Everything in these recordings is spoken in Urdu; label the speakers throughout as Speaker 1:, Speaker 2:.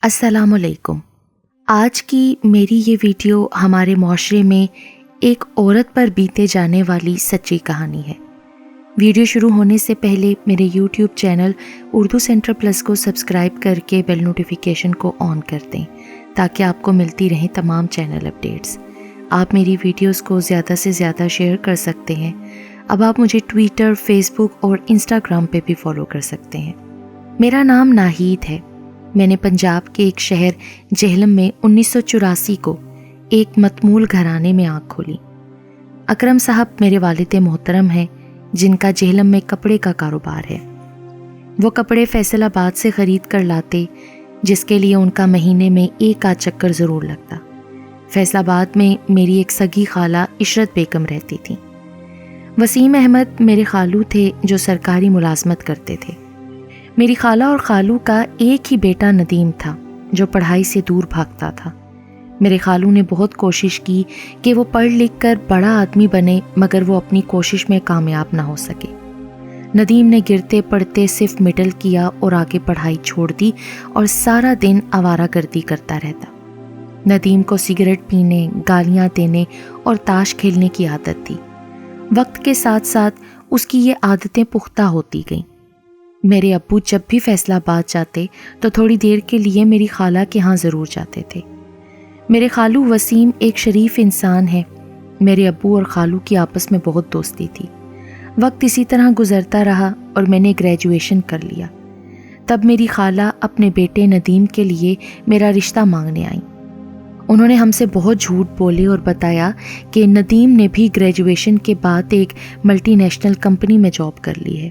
Speaker 1: السلام علیکم۔ آج کی میری یہ ویڈیو ہمارے معاشرے میں ایک عورت پر بیتے جانے والی سچی کہانی ہے۔ ویڈیو شروع ہونے سے پہلے میرے YouTube channel Urdu centre plus کو سبسکرائب کر کے بیل نوٹیفیکیشن کو آن کر دیں تاکہ آپ کو ملتی رہیں تمام چینل اپڈیٹس۔ آپ میری ویڈیوز کو زیادہ سے زیادہ شیئر کر سکتے ہیں۔ اب آپ مجھے ٹویٹر، فیس بک اور انسٹاگرام پہ بھی فالو کر سکتے ہیں۔ میرا نام ناہید ہے۔ میں نے پنجاب کے ایک شہر جہلم میں 1984 کو ایک متمول گھرانے میں آنکھ کھولی۔ اکرم صاحب میرے والد محترم ہیں جن کا جہلم میں کپڑے کا کاروبار ہے۔ وہ کپڑے فیصل آباد سے خرید کر لاتے جس کے لیے ان کا مہینے میں ایک آدھ چکر ضرور لگتا۔ فیصل آباد میں میری ایک سگی خالہ عشرت بیگم رہتی تھی۔ وسیم احمد میرے خالو تھے جو سرکاری ملازمت کرتے تھے۔ میری خالہ اور خالو کا ایک ہی بیٹا ندیم تھا جو پڑھائی سے دور بھاگتا تھا۔ میرے خالو نے بہت کوشش کی کہ وہ پڑھ لکھ کر بڑا آدمی بنے، مگر وہ اپنی کوشش میں کامیاب نہ ہو سکے۔ ندیم نے گرتے پڑھتے صرف مڈل کیا اور آگے پڑھائی چھوڑ دی اور سارا دن آوارہ گردی کرتا رہتا۔ ندیم کو سگریٹ پینے، گالیاں دینے اور تاش کھیلنے کی عادت تھی۔ وقت کے ساتھ ساتھ اس کی یہ عادتیں پختہ ہوتی گئیں۔ میرے ابو جب بھی فیصل آباد جاتے تو تھوڑی دیر کے لیے میری خالہ کے ہاں ضرور جاتے تھے۔ میرے خالو وسیم ایک شریف انسان ہے۔ میرے ابو اور خالو کی آپس میں بہت دوستی تھی۔ وقت اسی طرح گزرتا رہا اور میں نے گریجویشن کر لیا۔ تب میری خالہ اپنے بیٹے ندیم کے لیے میرا رشتہ مانگنے آئیں۔ انہوں نے ہم سے بہت جھوٹ بولے اور بتایا کہ ندیم نے بھی گریجویشن کے بعد ایک ملٹی نیشنل کمپنی میں جاب کر لی ہے۔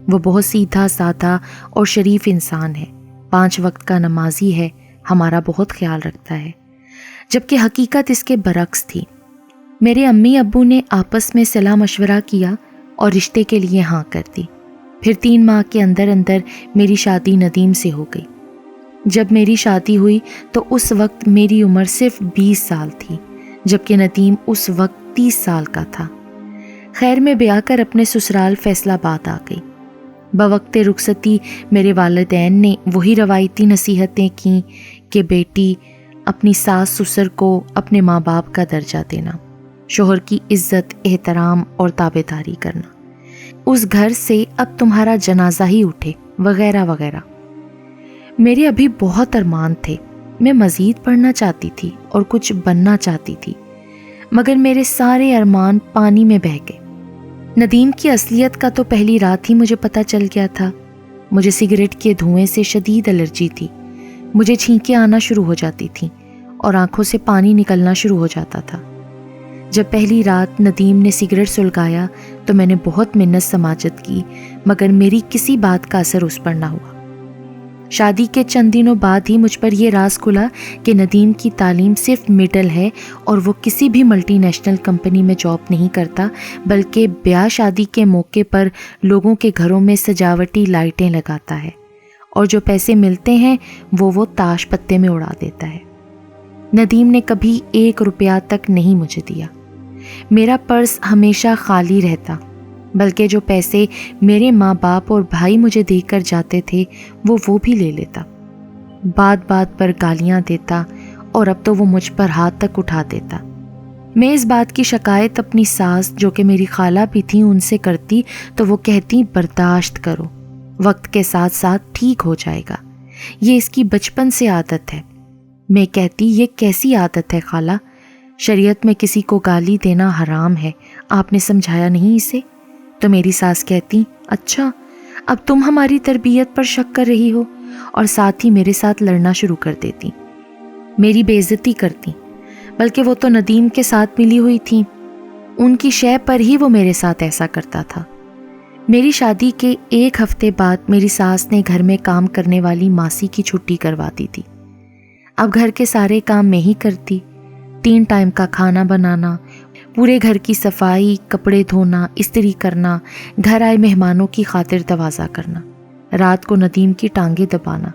Speaker 1: وہ بہت سیدھا سادہ اور شریف انسان ہے، 5 وقت کا نمازی ہے، ہمارا بہت خیال رکھتا ہے، جبکہ حقیقت اس کے برعکس تھی۔ میرے امی ابو نے آپس میں صلاح مشورہ کیا اور رشتے کے لیے ہاں کر دی۔ پھر 3 ماہ کے اندر میری شادی ندیم سے ہو گئی۔ جب میری شادی ہوئی تو اس وقت میری عمر صرف 20 سال تھی، جبکہ ندیم اس وقت 30 سال کا تھا۔ خیر میں بیاہ کر اپنے سسرال فیصل آباد آ گئی۔ بوقت رخصتی میرے والدین نے وہی روایتی نصیحتیں کیں کہ بیٹی اپنی ساس سسر کو اپنے ماں باپ کا درجہ دینا، شوہر کی عزت، احترام اور تابعداری کرنا، اس گھر سے اب تمہارا جنازہ ہی اٹھے، وغیرہ وغیرہ۔ میرے ابھی بہت ارمان تھے، میں مزید پڑھنا چاہتی تھی اور کچھ بننا چاہتی تھی، مگر میرے سارے ارمان پانی میں بہہ گئے۔ ندیم کی اصلیت کا تو پہلی رات ہی مجھے پتہ چل گیا تھا۔ مجھے سگریٹ کے دھوئیں سے شدید الرجی تھی، مجھے چھینکیں آنا شروع ہو جاتی تھیں اور آنکھوں سے پانی نکلنا شروع ہو جاتا تھا۔ جب پہلی رات ندیم نے سگریٹ سلگایا تو میں نے بہت منت سماجت کی، مگر میری کسی بات کا اثر اس پر نہ ہوا۔ شادی کے چند دنوں بعد ہی مجھ پر یہ راز کھلا کہ ندیم کی تعلیم صرف مڈل ہے اور وہ کسی بھی ملٹی نیشنل کمپنی میں جاب نہیں کرتا، بلکہ بیاہ شادی کے موقع پر لوگوں کے گھروں میں سجاوٹی لائٹیں لگاتا ہے اور جو پیسے ملتے ہیں وہ تاش پتے میں اڑا دیتا ہے۔ ندیم نے کبھی 1 روپیہ تک نہیں مجھے دیا۔ میرا پرس ہمیشہ خالی رہتا، بلکہ جو پیسے میرے ماں باپ اور بھائی مجھے دے کر جاتے تھے وہ بھی لے لیتا۔ بات بات پر گالیاں دیتا اور اب تو وہ مجھ پر ہاتھ تک اٹھا دیتا۔ میں اس بات کی شکایت اپنی ساس جو کہ میری خالہ بھی تھیں ان سے کرتی تو وہ کہتی برداشت کرو، وقت کے ساتھ ساتھ ٹھیک ہو جائے گا، یہ اس کی بچپن سے عادت ہے۔ میں کہتی یہ کیسی عادت ہے خالہ؟ شریعت میں کسی کو گالی دینا حرام ہے، آپ نے سمجھایا نہیں اسے؟ تو میری ساس کہتی اچھا اب تم ہماری تربیت پر شک کر رہی ہو، اور ساتھ ہی میرے ساتھ لڑنا شروع کر دیتی، میری بے عزتی کرتی، بلکہ وہ تو ندیم کے ساتھ ملی ہوئی تھیں، ان کی شے پر ہی وہ میرے ساتھ ایسا کرتا تھا۔ میری شادی کے 1 ہفتے بعد میری ساس نے گھر میں کام کرنے والی ماسی کی چھٹی کروا دی تھی۔ اب گھر کے سارے کام میں ہی کرتی، 3 ٹائم کا کھانا بنانا، پورے گھر کی صفائی، کپڑے دھونا، استری کرنا، گھر آئے مہمانوں کی خاطر تواضع کرنا، رات کو ندیم کی ٹانگیں دبانا،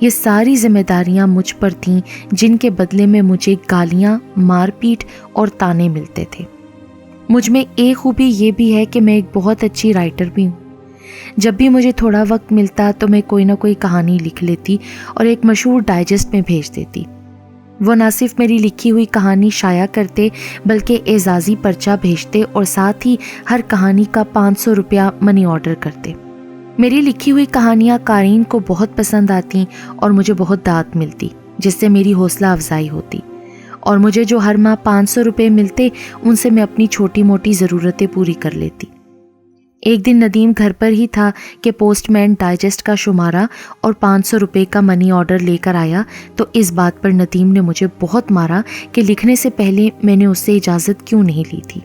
Speaker 1: یہ ساری ذمہ داریاں مجھ پر تھیں جن کے بدلے میں مجھے گالیاں، مار پیٹ اور تانے ملتے تھے۔ مجھ میں ایک خوبی یہ بھی ہے کہ میں ایک بہت اچھی رائٹر بھی ہوں۔ جب بھی مجھے تھوڑا وقت ملتا تو میں کوئی نہ کوئی کہانی لکھ لیتی اور ایک مشہور ڈائجسٹ میں بھیج دیتی۔ وہ نہ صرف میری لکھی ہوئی کہانی شائع کرتے بلکہ اعزازی پرچہ بھیجتے اور ساتھ ہی ہر کہانی کا 500 روپیہ منی آرڈر کرتے۔ میری لکھی ہوئی کہانیاں قارئین کو بہت پسند آتیں اور مجھے بہت داد ملتی، جس سے میری حوصلہ افزائی ہوتی، اور مجھے جو ہر ماہ 500 روپے ملتے ان سے میں اپنی چھوٹی موٹی ضرورتیں پوری کر لیتی۔ ایک دن ندیم گھر پر ہی تھا کہ پوسٹ مین ڈائجسٹ کا شمارہ اور 500 روپے کا منی آرڈر لے کر آیا تو اس بات پر ندیم نے مجھے بہت مارا کہ لکھنے سے پہلے میں نے اس سے اجازت کیوں نہیں لی تھی۔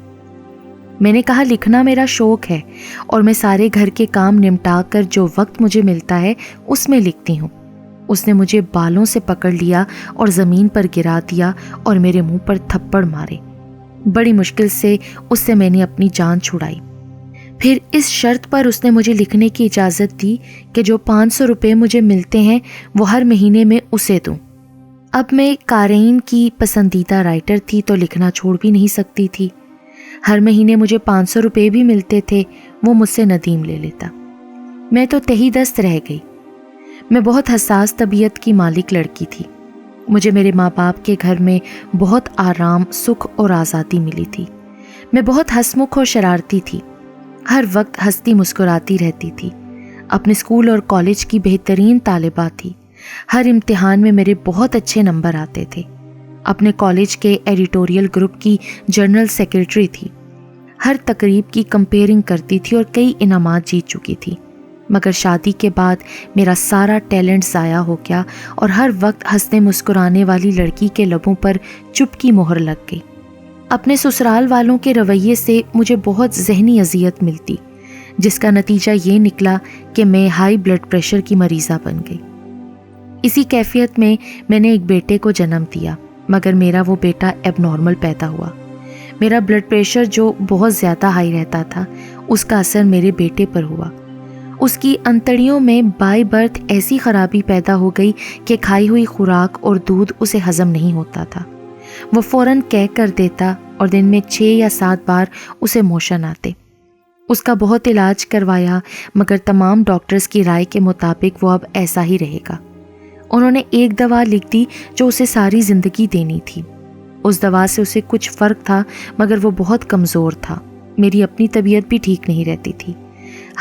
Speaker 1: میں نے کہا لکھنا میرا شوق ہے اور میں سارے گھر کے کام نمٹا کر جو وقت مجھے ملتا ہے اس میں لکھتی ہوں۔ اس نے مجھے بالوں سے پکڑ لیا اور زمین پر گرا دیا اور میرے منہ پر تھپڑ مارے۔ بڑی مشکل سے اس سے میں نے اپنی جان چھڑائی۔ پھر اس شرط پر اس نے مجھے لکھنے کی اجازت دی کہ جو 500 روپے مجھے ملتے ہیں وہ ہر مہینے میں اسے دوں۔ اب میں قارئین کی پسندیدہ رائٹر تھی تو لکھنا چھوڑ بھی نہیں سکتی تھی۔ ہر مہینے مجھے 500 روپے بھی ملتے تھے، وہ مجھ سے ندیم لے لیتا۔ میں تو تہی دست رہ گئی۔ میں بہت حساس طبیعت کی مالک لڑکی تھی۔ مجھے میرے ماں باپ کے گھر میں بہت آرام، سکھ اور آزادی ملی تھی۔ میں بہت ہنسمکھ اور شرارتی تھی، ہر وقت ہنستی مسکراتی رہتی تھی، اپنے اسکول اور کالج کی بہترین طالبہ تھی، ہر امتحان میں میرے بہت اچھے نمبر آتے تھے، اپنے کالج کے ایڈیٹوریل گروپ کی جنرل سیکرٹری تھی، ہر تقریب کی کمپیئرنگ کرتی تھی اور کئی انعامات جیت چکی تھی۔ مگر شادی کے بعد میرا سارا ٹیلنٹ ضائع ہو گیا اور ہر وقت ہنسنے مسکرانے والی لڑکی کے لبوں پر چپ کی مہر لگ گئی۔ اپنے سسرال والوں کے رویے سے مجھے بہت ذہنی اذیت ملتی، جس کا نتیجہ یہ نکلا کہ میں ہائی بلڈ پریشر کی مریضہ بن گئی۔ اسی کیفیت میں میں نے ایک بیٹے کو جنم دیا، مگر میرا وہ بیٹا ایب نارمل پیدا ہوا۔ میرا بلڈ پریشر جو بہت زیادہ ہائی رہتا تھا، اس کا اثر میرے بیٹے پر ہوا۔ اس کی انتڑیوں میں بائی برتھ ایسی خرابی پیدا ہو گئی کہ کھائی ہوئی خوراک اور دودھ اسے ہضم نہیں ہوتا تھا۔ وہ فوراً کہہ کر دیتا اور دن میں 6 یا 7 بار اسے موشن آتے۔ اس کا بہت علاج کروایا، مگر تمام ڈاکٹرز کی رائے کے مطابق وہ اب ایسا ہی رہے گا۔ انہوں نے ایک دوا لکھ دی جو اسے ساری زندگی دینی تھی۔ اس دوا سے اسے کچھ فرق تھا، مگر وہ بہت کمزور تھا۔ میری اپنی طبیعت بھی ٹھیک نہیں رہتی تھی۔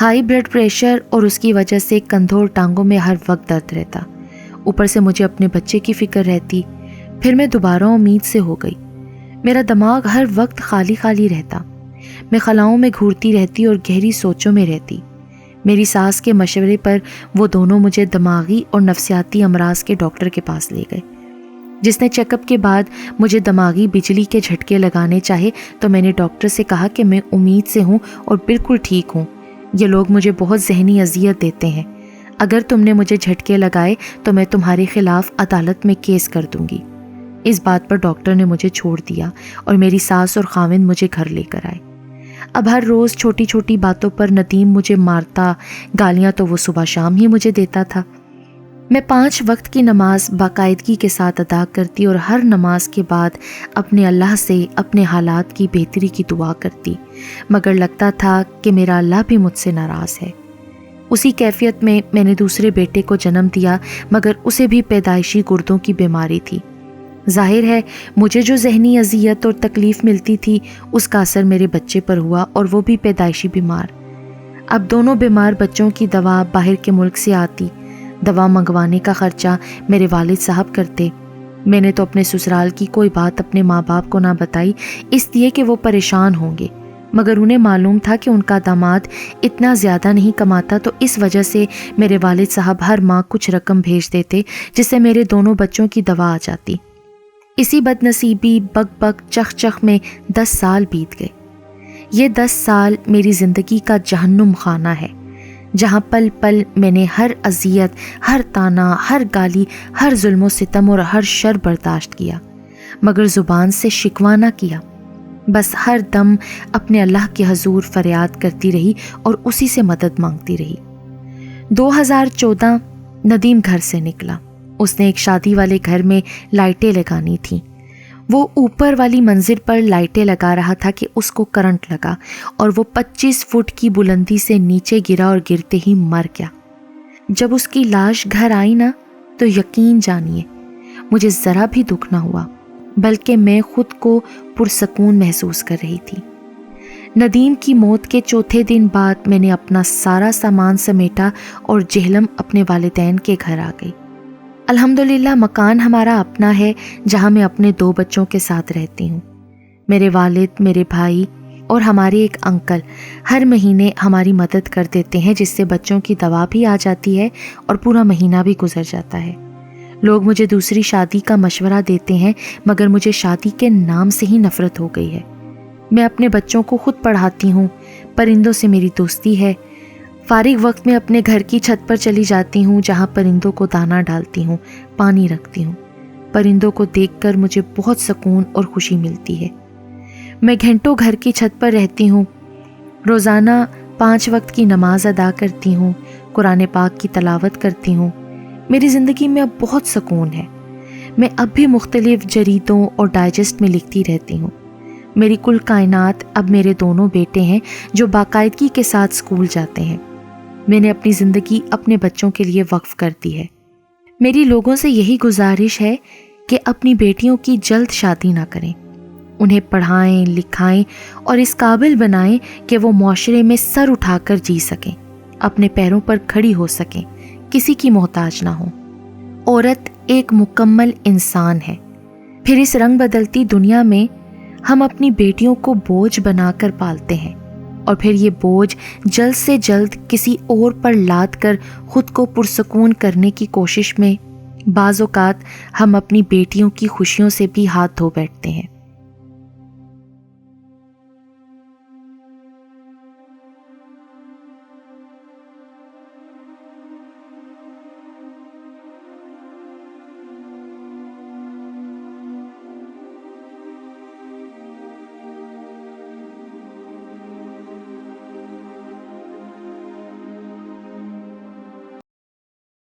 Speaker 1: ہائی بلڈ پریشر اور اس کی وجہ سے کندھوں اور ٹانگوں میں ہر وقت درد رہتا، اوپر سے مجھے اپنے بچے کی فکر رہتی۔ پھر میں دوبارہ امید سے ہو گئی۔ میرا دماغ ہر وقت خالی خالی رہتا، میں خلاؤں میں گھورتی رہتی اور گہری سوچوں میں رہتی۔ میری ساس کے مشورے پر وہ دونوں مجھے دماغی اور نفسیاتی امراض کے ڈاکٹر کے پاس لے گئے، جس نے چیک اپ کے بعد مجھے دماغی بجلی کے جھٹکے لگانے چاہے تو میں نے ڈاکٹر سے کہا کہ میں امید سے ہوں اور بالکل ٹھیک ہوں، یہ لوگ مجھے بہت ذہنی اذیت دیتے ہیں، اگر تم نے مجھے جھٹکے لگائے تو میں تمہارے خلاف عدالت میں کیس کر دوں گی۔ اس بات پر ڈاکٹر نے مجھے چھوڑ دیا اور میری ساس اور خاوند مجھے گھر لے کر آئے۔ اب ہر روز چھوٹی چھوٹی باتوں پر ندیم مجھے مارتا، گالیاں تو وہ صبح شام ہی مجھے دیتا تھا۔ میں 5 وقت کی نماز باقاعدگی کے ساتھ ادا کرتی اور ہر نماز کے بعد اپنے اللہ سے اپنے حالات کی بہتری کی دعا کرتی، مگر لگتا تھا کہ میرا اللہ بھی مجھ سے ناراض ہے۔ اسی کیفیت میں میں نے دوسرے بیٹے کو جنم دیا، مگر اسے بھی پیدائشی گردوں کی بیماری تھی۔ ظاہر ہے مجھے جو ذہنی اذیت اور تکلیف ملتی تھی اس کا اثر میرے بچے پر ہوا، اور وہ بھی پیدائشی بیمار۔ اب دونوں بیمار بچوں کی دوا باہر کے ملک سے آتی، دوا منگوانے کا خرچہ میرے والد صاحب کرتے۔ میں نے تو اپنے سسرال کی کوئی بات اپنے ماں باپ کو نہ بتائی، اس لیے کہ وہ پریشان ہوں گے، مگر انہیں معلوم تھا کہ ان کا داماد اتنا زیادہ نہیں کماتا، تو اس وجہ سے میرے والد صاحب ہر ماہ کچھ رقم بھیج دیتے جس سے میرے دونوں بچوں کی دوا آ جاتی۔ اسی بد نصیبی بک بک چخ چخ میں 10 سال بیت گئے۔ یہ 10 سال میری زندگی کا جہنم خانہ ہے، جہاں پل پل میں نے ہر اذیت، ہر طعنہ، ہر گالی، ہر ظلم و ستم اور ہر شر برداشت کیا، مگر زبان سے شکوہ نہ کیا۔ بس ہر دم اپنے اللہ کے حضور فریاد کرتی رہی اور اسی سے مدد مانگتی رہی۔ 2014 ندیم گھر سے نکلا۔ اس نے ایک شادی والے گھر میں لائٹیں لگانی تھیں۔ وہ اوپر والی منزل پر لائٹیں لگا رہا تھا کہ اس کو کرنٹ لگا اور وہ 25 فٹ کی بلندی سے نیچے گرا اور گرتے ہی مر گیا۔ جب اس کی لاش گھر آئی نا تو یقین جانیے مجھے ذرا بھی دکھ نہ ہوا، بلکہ میں خود کو پرسکون محسوس کر رہی تھی۔ ندیم کی موت کے چوتھے دن بعد میں نے اپنا سارا سامان سمیٹا اور جہلم اپنے والدین کے گھر آ گئی۔ الحمدللہ مکان ہمارا اپنا ہے جہاں میں اپنے 2 بچوں کے ساتھ رہتی ہوں۔ میرے والد، میرے بھائی اور ہمارے ایک انکل ہر مہینے ہماری مدد کر دیتے ہیں، جس سے بچوں کی دوا بھی آ جاتی ہے اور پورا مہینہ بھی گزر جاتا ہے۔ لوگ مجھے دوسری شادی کا مشورہ دیتے ہیں، مگر مجھے شادی کے نام سے ہی نفرت ہو گئی ہے۔ میں اپنے بچوں کو خود پڑھاتی ہوں، پرندوں سے میری دوستی ہے۔ فارغ وقت میں اپنے گھر کی چھت پر چلی جاتی ہوں جہاں پرندوں کو دانہ ڈالتی ہوں، پانی رکھتی ہوں۔ پرندوں کو دیکھ کر مجھے بہت سکون اور خوشی ملتی ہے۔ میں گھنٹوں گھر کی چھت پر رہتی ہوں، روزانہ 5 وقت کی نماز ادا کرتی ہوں، قرآن پاک کی تلاوت کرتی ہوں۔ میری زندگی میں اب بہت سکون ہے۔ میں اب بھی مختلف جریدوں اور ڈائجسٹ میں لکھتی رہتی ہوں۔ میری کل کائنات اب میرے دونوں بیٹے ہیں جو باقاعدگی کے ساتھ اسکول جاتے ہیں۔ میں نے اپنی زندگی اپنے بچوں کے لیے وقف کر دی ہے۔ میری لوگوں سے یہی گزارش ہے کہ اپنی بیٹیوں کی جلد شادی نہ کریں، انہیں پڑھائیں، لکھائیں اور اس قابل بنائیں کہ وہ معاشرے میں سر اٹھا کر جی سکیں، اپنے پیروں پر کھڑی ہو سکیں، کسی کی محتاج نہ ہوں۔ عورت ایک مکمل انسان ہے۔ پھر اس رنگ بدلتی دنیا میں ہم اپنی بیٹیوں کو بوجھ بنا کر پالتے ہیں اور پھر یہ بوجھ جلد سے جلد کسی اور پر لاد کر خود کو پرسکون کرنے کی کوشش میں بعض اوقات ہم اپنی بیٹیوں کی خوشیوں سے بھی ہاتھ دھو بیٹھتے ہیں۔